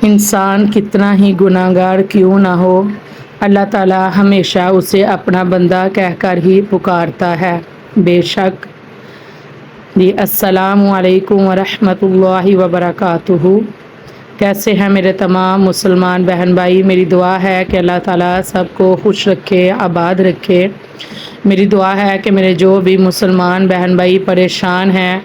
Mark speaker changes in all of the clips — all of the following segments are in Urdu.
Speaker 1: انسان کتنا ہی گناہگار کیوں نہ ہو، اللہ تعالیٰ ہمیشہ اسے اپنا بندہ کہہ کر ہی پکارتا ہے۔ بے شک جی السلام علیکم ورحمۃ اللہ وبرکاتہ۔ کیسے ہیں میرے تمام مسلمان بہن بھائی؟ میری دعا ہے کہ اللہ تعالیٰ سب کو خوش رکھے، آباد رکھے۔ میری دعا ہے کہ میرے جو بھی مسلمان بہن بھائی پریشان ہیں،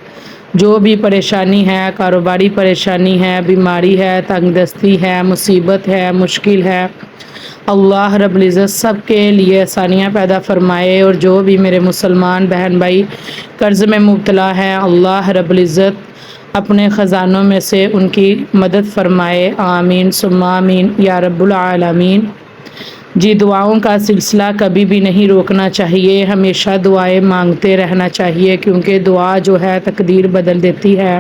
Speaker 1: جو بھی پریشانی ہے، کاروباری پریشانی ہے، بیماری ہے، تنگ دستی ہے، مصیبت ہے، مشکل ہے، اللہ رب العزت سب کے لیے آسانیاں پیدا فرمائے۔ اور جو بھی میرے مسلمان بہن بھائی قرض میں مبتلا ہیں، اللہ رب العزت اپنے خزانوں میں سے ان کی مدد فرمائے۔ آمین ثم آمین یا رب العالمین۔ جی دعاؤں کا سلسلہ کبھی بھی نہیں روکنا چاہیے، ہمیشہ دعائیں مانگتے رہنا چاہیے، کیونکہ دعا جو ہے تقدیر بدل دیتی ہے۔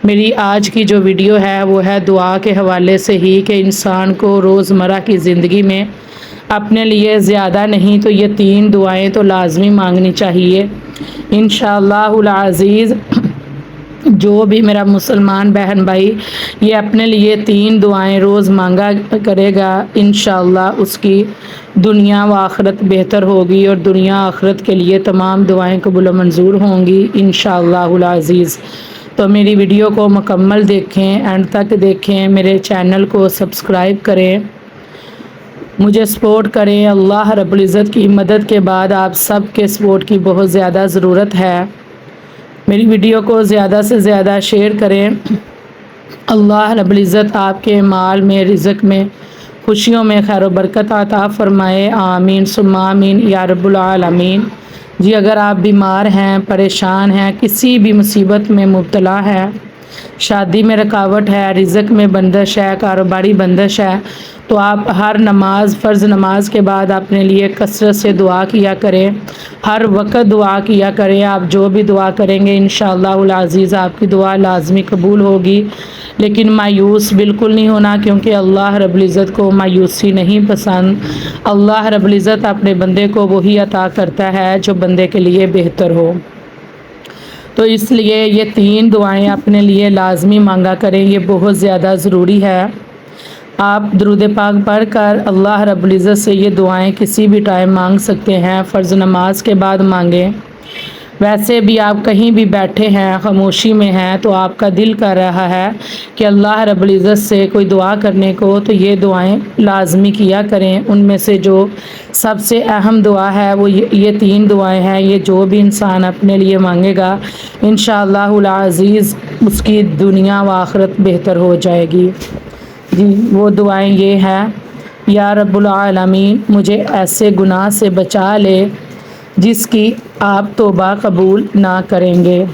Speaker 1: میری آج کی جو ویڈیو ہے وہ ہے دعا کے حوالے سے ہی، کہ انسان کو روزمرہ کی زندگی میں اپنے لیے زیادہ نہیں تو یہ 3 دعائیں تو لازمی مانگنی چاہیے انشاءاللہ العزیز۔ جو بھی میرا مسلمان بہن بھائی یہ اپنے لیے 3 دعائیں روز مانگا کرے گا، انشاءاللہ اس کی دنیا و آخرت بہتر ہوگی، اور دنیا آخرت کے لیے تمام دعائیں قبول و منظور ہوں گی انشاءاللہ العزیز۔ تو میری ویڈیو کو مکمل دیکھیں، اینڈ تک دیکھیں، میرے چینل کو سبسکرائب کریں، مجھے سپورٹ کریں۔ اللہ رب العزت کی مدد کے بعد آپ سب کے سپورٹ کی بہت زیادہ ضرورت ہے۔ میری ویڈیو کو زیادہ سے زیادہ شیئر کریں۔ اللہ رب العزت آپ کے مال میں، رزق میں، خوشیوں میں خیر و برکت عطا فرمائے۔ آمین ثم آمین یا رب العالمین۔ جی اگر آپ بیمار ہیں، پریشان ہیں، کسی بھی مصیبت میں مبتلا ہے، شادی میں رکاوٹ ہے، رزق میں بندش ہے، کاروباری بندش ہے، تو آپ ہر نماز، فرض نماز کے بعد اپنے لیے کثرت سے دعا کیا کریں، ہر وقت دعا کیا کریں۔ آپ جو بھی دعا کریں گے انشاءاللہ العزیز آپ کی دعا لازمی قبول ہوگی۔ لیکن مایوس بالکل نہیں ہونا، کیونکہ اللہ رب العزت کو مایوسی نہیں پسند۔ اللہ رب العزت اپنے بندے کو وہی عطا کرتا ہے جو بندے کے لیے بہتر ہو۔ تو اس لیے یہ 3 دعائیں اپنے لیے لازمی مانگا کریں، یہ بہت زیادہ ضروری ہے۔ آپ درود پاک پڑھ کر اللہ رب العزت سے یہ دعائیں کسی بھی ٹائم مانگ سکتے ہیں، فرض نماز کے بعد مانگیں، ویسے بھی آپ کہیں بھی بیٹھے ہیں، خاموشی میں ہیں، تو آپ کا دل کر رہا ہے کہ اللہ رب العزت سے کوئی دعا کرنے کو، تو یہ دعائیں لازمی کیا کریں۔ ان میں سے جو سب سے اہم دعا ہے وہ یہ 3 دعائیں ہیں، یہ جو بھی انسان اپنے لیے مانگے گا انشاءاللہ العزیز اس کی دنیا و آخرت بہتر ہو جائے گی۔ جی وہ دعائیں یہ ہیں: یا رب العالمین مجھے ایسے گناہ سے بچا لے جس کی آپ توبہ قبول نہ کریں گے۔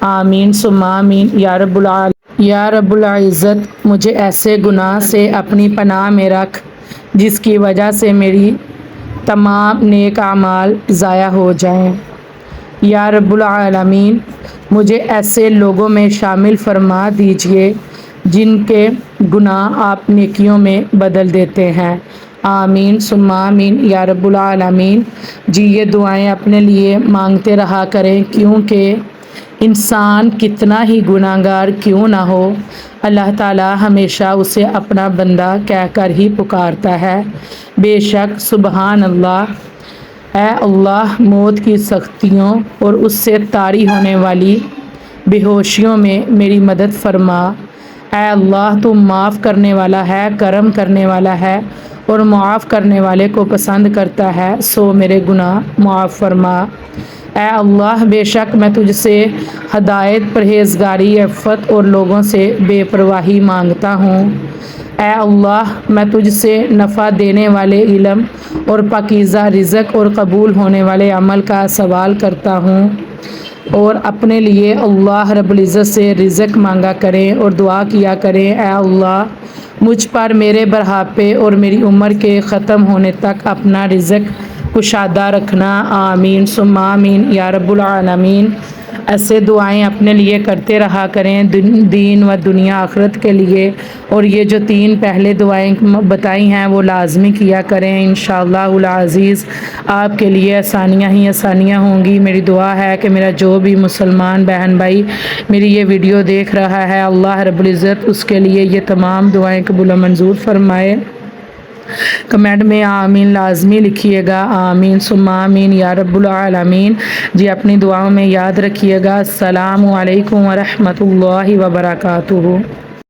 Speaker 1: آمین ثم آمین یا رب العالمین۔ یا رب العزت مجھے ایسے گناہ سے اپنی پناہ میں رکھ جس کی وجہ سے میری تمام نیک اعمال ضائع ہو جائیں۔ یا رب العالمین مجھے ایسے لوگوں میں شامل فرما دیجئے جن کے گناہ آپ نیکیوں میں بدل دیتے ہیں۔ آمین ثم آمین یا رب العالمین۔ جی یہ دعائیں اپنے لیے مانگتے رہا کریں، کیونکہ انسان کتنا ہی گناہگار کیوں نہ ہو، اللہ تعالیٰ ہمیشہ اسے اپنا بندہ کہہ کر ہی پکارتا ہے۔ بے شک سبحان اللہ۔ اے اللہ موت کی سختیوں اور اس سے طاری ہونے والی بے ہوشیوں میں میری مدد فرما۔ اے اللہ تو معاف کرنے والا ہے، کرم کرنے والا ہے، اور معاف کرنے والے کو پسند کرتا ہے، سو میرے گناہ معاف فرما۔ اے اللہ بے شک میں تجھ سے ہدایت، پرہیزگاری، عفت اور لوگوں سے بے پرواہی مانگتا ہوں۔ اے اللہ میں تجھ سے نفع دینے والے علم اور پاکیزہ رزق اور قبول ہونے والے عمل کا سوال کرتا ہوں، اور اپنے لیے اللہ رب العزت سے رزق مانگا کریں اور دعا کیا کریں: اے اللہ مجھ پر میرے بڑھاپے اور میری عمر کے ختم ہونے تک اپنا رزق کشادہ رکھنا۔ آمین ثم آمین یا رب العالمین۔ ایسے دعائیں اپنے لیے کرتے رہا کریں، دین و دنیا آخرت کے لیے، اور یہ جو 3 پہلے دعائیں بتائی ہیں وہ لازمی کیا کریں۔ انشاءاللہ العزیز آپ کے لیے آسانیاں ہی آسانیاں ہوں گی۔ میری دعا ہے کہ میرا جو بھی مسلمان بہن بھائی میری یہ ویڈیو دیکھ رہا ہے، اللہ رب العزت اس کے لیے یہ تمام دعائیں قبول و منظور فرمائے۔ کمنٹ میں آمین لازمی لکھیے گا، آمین ثم آمین یا رب العالمین۔ جی اپنی دعاؤں میں یاد رکھیے گا۔ السلام علیکم ورحمۃ اللہ وبرکاتہ۔